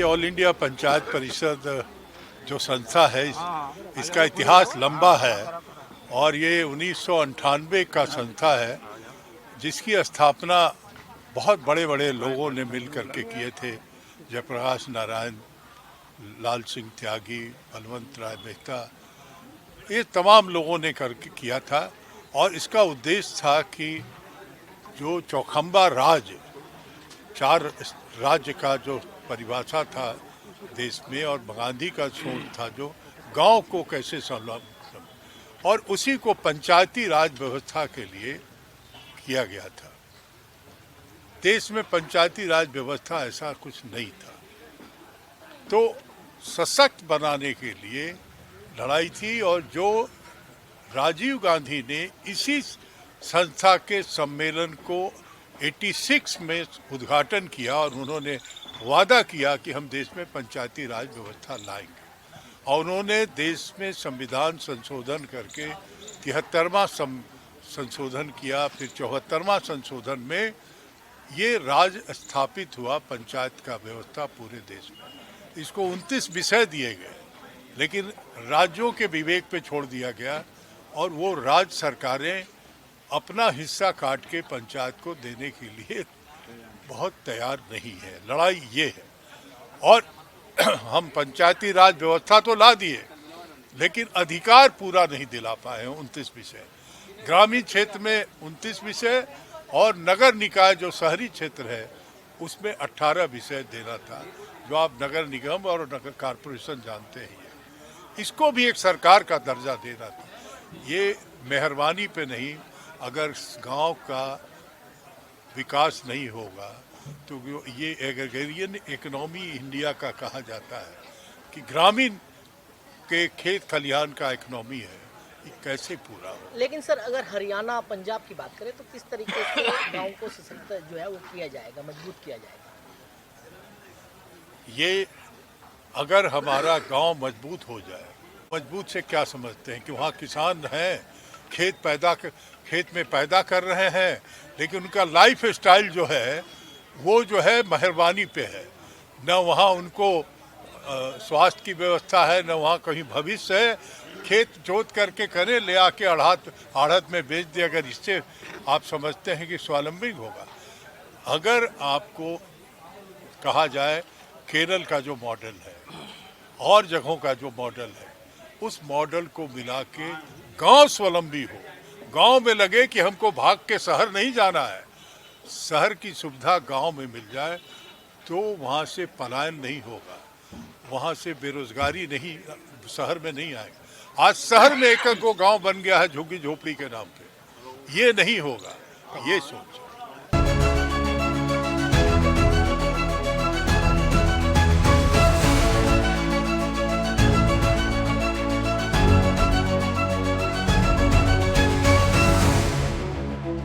ये all India panchayat परिषद जो संस्था है इसका इतिहास लंबा है और ये 1998 का संस्था है जिसकी स्थापना बहुत बड़े बड़े लोगों ने मिल करके किए थे। जयप्रकाश नारायण, लाल सिंह त्यागी, बलवंत राय मेहता, ये तमाम लोगों ने करके किया था। और इसका उद्देश्य था कि जो चौखंबा राज, 4 राज्य का जो परिभाषा था देश में, और गांधी का सोच था जो गांव को कैसे संभालना, और उसी को पंचायती राज व्यवस्था के लिए किया गया था। देश में पंचायती राज व्यवस्था ऐसा कुछ नहीं था, तो सशक्त बनाने के लिए लड़ाई थी। और जो राजीव गांधी ने इसी संस्था के सम्मेलन को 86 में उद्घाटन किया और उन्होंने वादा किया कि हम देश में पंचायती राज व्यवस्था लाएंगे। और उन्होंने देश में संविधान संशोधन करके 73वां संशोधन किया, फिर 74वां संशोधन में ये राज स्थापित हुआ, पंचायत का व्यवस्था पूरे देश में। इसको 29 विषय दिए गए, लेकिन राज्यों के विवेक पे छोड़ दिया गया और वो राज्य सरकारें अपना हिस्सा काट के पंचायत को देने के लिए बहुत तैयार नहीं है। लड़ाई ये है। और हम पंचायती राज व्यवस्था तो ला दिए, लेकिन अधिकार पूरा नहीं दिला पाए हैं। 29 विषय ग्रामीण क्षेत्र में, 29 विषय, और नगर निकाय जो शहरी क्षेत्र है उसमें 18 विषय देना था, जो आप नगर निगम और नगर कॉरपोरेशन जानते ही हैं। इसको भी एक सरकार का दर्जा देना था। ये मेहरबानी पे नहीं, अगर गांव का विकास नहीं होगा तो ये एग्रीगेरियन इकोनॉमी इंडिया का कहा जाता है कि ग्रामीण के खेत खलिहान का इकोनॉमी है, ये कैसे पूरा हो। लेकिन सर, अगर हरियाणा पंजाब की बात करें तो किस तरीके से गांव को सशक्त जो है वो किया जाएगा, मजबूत किया जाएगा? ये अगर हमारा गांव मजबूत हो जाए, मजबूत से क्या समझते हैं कि वहाँ किसान हैं, खेत में पैदा कर रहे हैं, लेकिन उनका लाइफ स्टाइल जो है वो जो है मेहरबानी पे है। न वहाँ उनको स्वास्थ्य की व्यवस्था है, न वहाँ कहीं भविष्य है। खेत जोत करके करें, ले आके आढ़त में बेच दे। अगर इससे आप समझते हैं कि स्वावलंबी होगा। अगर आपको कहा जाए केरल का जो मॉडल है और जगहों का जो मॉडल है, उस मॉडल को मिला के गांव स्वावलंबी हो, गांव में लगे कि हमको भाग के शहर नहीं जाना है, शहर की सुविधा गांव में मिल जाए, तो वहाँ से पलायन नहीं होगा, वहाँ से बेरोजगारी नहीं, शहर में नहीं आएगा। आज शहर में एक गांव बन गया है झुग्गी झोपड़ी के नाम पे, ये नहीं होगा, ये सोच।